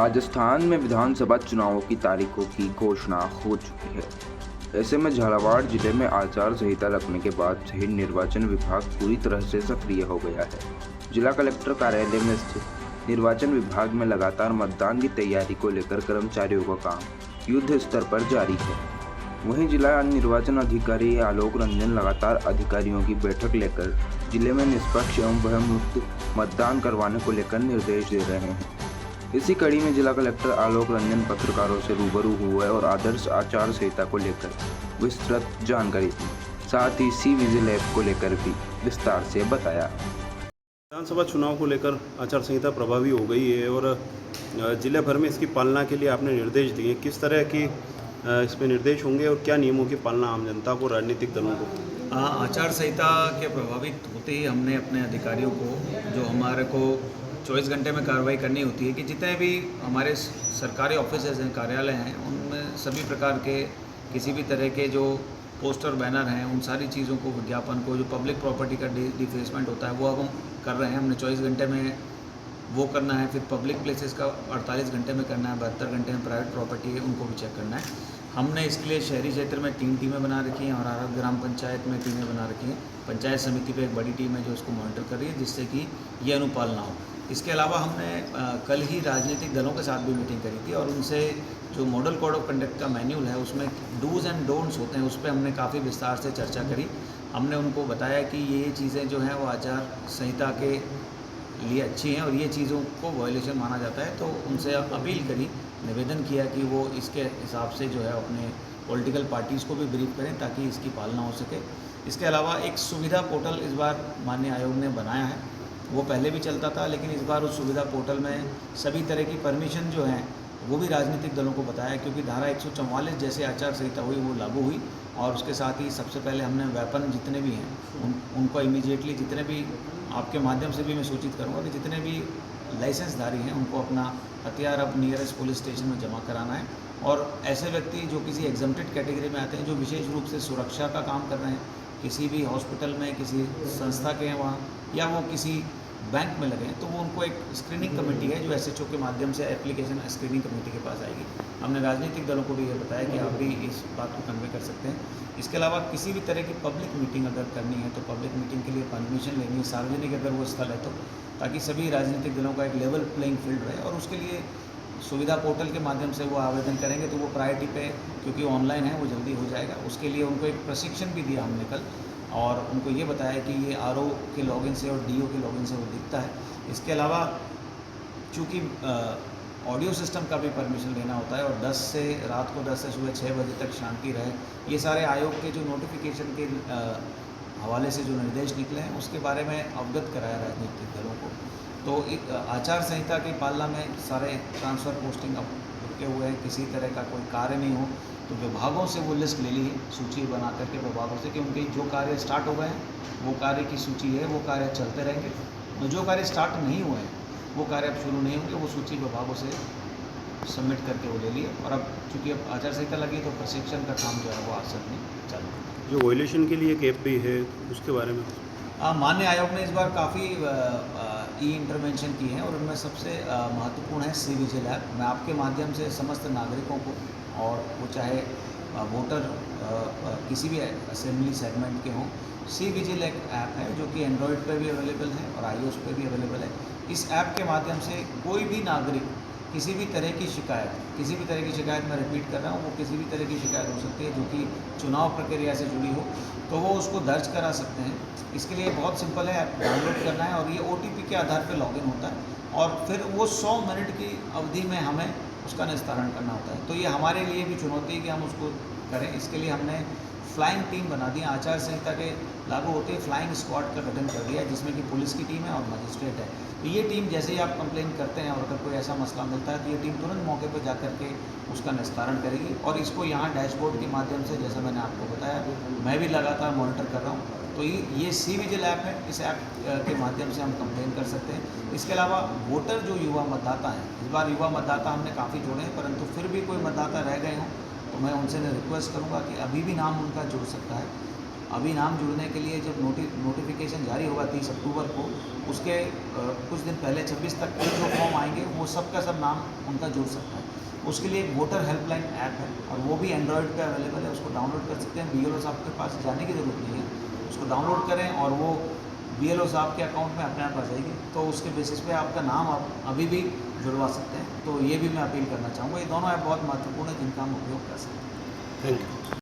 राजस्थान में विधानसभा चुनावों की तारीखों की घोषणा हो चुकी है। ऐसे में झालावाड़ जिले में आचार संहिता लगने के बाद से ही निर्वाचन विभाग पूरी तरह से सक्रिय हो गया है। जिला कलेक्टर कार्यालय में स्थित निर्वाचन विभाग में लगातार मतदान की तैयारी को लेकर कर्मचारियों का काम युद्ध स्तर पर जारी है। वहीं जिला निर्वाचन अधिकारी आलोक रंजन लगातार अधिकारियों की बैठक लेकर जिले में निष्पक्ष एवं भयमुक्त मतदान करवाने को लेकर निर्देश दे रहे हैं। इसी कड़ी में जिला कलेक्टर आलोक रंजन पत्रकारों से रूबरू हुए और आदर्श आचार संहिता को लेकर विस्तृत जानकारी दी। साथ ही सी विजिल ऐप को लेकर भी विस्तार से बताया। विधानसभा चुनाव को लेकर आचार संहिता प्रभावी हो गई है और जिले भर में इसकी पालना के लिए आपने निर्देश दिए। किस तरह की इसमें निर्देश होंगे और क्या नियमों की पालना आम जनता को, राजनीतिक दलों को? आचार संहिता के प्रभावित होते ही हमने अपने अधिकारियों को, जो हमारे को 24 घंटे में कार्रवाई करनी होती है, कि जितने भी हमारे सरकारी ऑफिसेज हैं, कार्यालय हैं, उनमें सभी प्रकार के किसी भी तरह के जो पोस्टर बैनर हैं, उन सारी चीज़ों को, विज्ञापन को, जो पब्लिक प्रॉपर्टी का डिफेसमेंट होता है वो अब हम कर रहे हैं। हमने 24 घंटे में वो करना है, फिर पब्लिक प्लेसेस का 48 घंटे में करना है, 72 घंटे में प्राइवेट प्रॉपर्टी है उनको भी चेक करना है। हमने इसके लिए शहरी क्षेत्र में 3 टीमें बना रखी हैं और हर ग्राम पंचायत में टीमें बना रखी हैं। पंचायत समिति पे एक बड़ी टीम है जो उसको मॉनिटर कर रही है, जिससे कि ये अनुपालना हो। इसके अलावा हमने कल ही राजनीतिक दलों के साथ भी मीटिंग करी थी और उनसे जो मॉडल कोड ऑफ कंडक्ट का मैन्यूल है, उसमें डूज़ एंड डोंट्स होते हैं, उस पर हमने काफ़ी विस्तार से चर्चा करी। हमने उनको बताया कि ये चीज़ें जो हैं वो आचार संहिता के लिए अच्छी हैं और ये चीज़ों को वायलेशन माना जाता है, तो उनसे अपील करी, निवेदन किया कि वो इसके हिसाब से जो है अपने पॉलिटिकल पार्टीज़ को भी ब्रीफ करें ताकि इसकी पालना हो सके। इसके अलावा एक सुविधा पोर्टल इस बार माननीय आयोग ने बनाया है। वो पहले भी चलता था, लेकिन इस बार उस सुविधा पोर्टल में सभी तरह की परमिशन जो हैं वो भी राजनीतिक दलों को बताया, क्योंकि धारा 144 जैसे आचार संहिता हुई वो लागू हुई। और उसके साथ ही सबसे पहले हमने वेपन जितने भी हैं उनको इमीडिएटली, जितने भी आपके माध्यम से भी मैं सूचित करूँगा कि जितने भी लाइसेंसधारी हैं उनको अपना हथियार अब नियरेस्ट पुलिस स्टेशन में जमा कराना है। और ऐसे व्यक्ति जो किसी एग्जम्प्टेड कैटेगरी में आते हैं, जो विशेष रूप से सुरक्षा का काम कर रहे हैं, किसी भी हॉस्पिटल में, किसी संस्था के हैं वहाँ, या वो किसी बैंक में लगे हैं, तो वो उनको एक स्क्रीनिंग कमेटी है जो एसएचओ के माध्यम से एप्लीकेशन स्क्रीनिंग कमेटी के पास आएगी। हमने राजनीतिक दलों को भी ये बताया कि आप भी इस बात को कन्वे कर सकते हैं। इसके अलावा किसी भी तरह की पब्लिक मीटिंग अगर करनी है तो पब्लिक मीटिंग के लिए परमिशन लेनी है, सार्वजनिक अगर वो स्थल है तो, ताकि सभी राजनीतिक दलों का एक लेवल प्लेइंग फील्ड रहे। और उसके लिए सुविधा पोर्टल के माध्यम से वो आवेदन करेंगे तो वो प्रायोरिटी पे, क्योंकि ऑनलाइन है, वो जल्दी हो जाएगा। उसके लिए उनको एक प्रशिक्षण भी दिया हमने कल, और उनको ये बताया कि ये आरओ के लॉगिन से और डीओ के लॉगिन से वो दिखता है। इसके अलावा चूँकि ऑडियो सिस्टम का भी परमिशन लेना होता है और 10 से रात को 10 से सुबह 6 बजे तक शांति रहे, ये सारे आयोग के जो नोटिफिकेशन के हवाले से जो निर्देश निकले हैं उसके बारे में अवगत कराया राजनीतिक दलों को। तो एक आचार संहिता की पालना में सारे ट्रांसफ़र पोस्टिंग अब रुके हुए हैं, किसी तरह का कोई कार्य नहीं हो तो विभागों से वो लिस्ट ले ली है, सूची बना करके विभागों से, कि उनके जो कार्य स्टार्ट हो गए हैं वो कार्य की सूची है, वो कार्य चलते रहेंगे। तो जो कार्य स्टार्ट नहीं हुए हैं वो कार्य अब शुरू नहीं होंगे, वो सूची विभागों से सबमिट करके वो ले लिए। और अब चूँकि अब आचार संहिता लगी तो प्रशिक्षण का काम जो है वो आज से नहीं चालू है। जो वायलेशन के लिए एक ऐप भी है, उसके बारे में? माननीय आयोग ने इस बार काफ़ी ई इंटरवेंशन की है और उनमें सबसे महत्वपूर्ण है सी विजिल ऐप। मैं आपके माध्यम से समस्त नागरिकों को, और वो चाहे वोटर किसी भी असेंबली सेगमेंट के हों, सी विजिल एक ऐप है जो कि एंड्रॉयड पर भी अवेलेबल है और iOS पे भी अवेलेबल है। इस ऐप के माध्यम से कोई भी नागरिक किसी भी तरह की शिकायत मैं रिपीट कर रहा हूँ, वो किसी भी तरह की शिकायत हो सकती है जो कि चुनाव प्रक्रिया से जुड़ी हो, तो वो उसको दर्ज करा सकते हैं। इसके लिए बहुत सिंपल है, ऐप डाउनलोड करना है और ये OTP के आधार पर लॉगिन होता है और फिर वो 100 मिनट की अवधि में हमें उसका निस्तारण करना होता है। तो ये हमारे लिए भी चुनौती है कि हम उसको करें। इसके लिए हमने फ्लाइंग टीम बना दी। आचार संहिता के लागू होते ही फ्लाइंग स्क्वाड का गठन कर दिया है, जिसमें कि पुलिस की टीम है और मजिस्ट्रेट है। तो ये टीम जैसे ही आप कंप्लेन करते हैं और अगर कोई ऐसा मसला मिलता है तो ये टीम तुरंत मौके पर जा कर के उसका निस्तारण करेगी। और इसको यहाँ डैशबोर्ड के माध्यम से, जैसा मैंने आपको बताया, मैं भी लगातार मॉनिटर कर रहा हूँ। तो ये सी विजिल ऐप है, इस ऐप के माध्यम से हम कंप्लेन कर सकते हैं। इसके अलावा वोटर जो युवा मतदाता हैं, इस बार युवा मतदाता हमने काफ़ी जोड़े हैं, परंतु फिर भी कोई मतदाता रह गए हों तो मैं उनसे रिक्वेस्ट करूंगा कि अभी भी नाम उनका जुड़ सकता है। अभी नाम जुड़ने के लिए जब नोटिफिकेशन जारी होगा 30 अक्टूबर को, उसके कुछ दिन पहले 26 तक के जो फॉर्म आएंगे वो सब का सब नाम उनका जुड़ सकता है। उसके लिए एक वोटर हेल्पलाइन ऐप है और वो भी एंड्रॉयड पे अवेलेबल है, उसको डाउनलोड कर सकते हैं। BLO साहब के पास जाने की ज़रूरत नहीं है, उसको डाउनलोड करें और वो BLO साहब के अकाउंट में अपने आप आ जाएगी, तो उसके बेसिस पे आपका नाम आप अभी भी जुड़वा सकते हैं। तो ये भी मैं अपील करना चाहूँगा, ये दोनों ऐप बहुत महत्वपूर्ण है जिनका हम उपयोग कर सकते हैं। Thank you.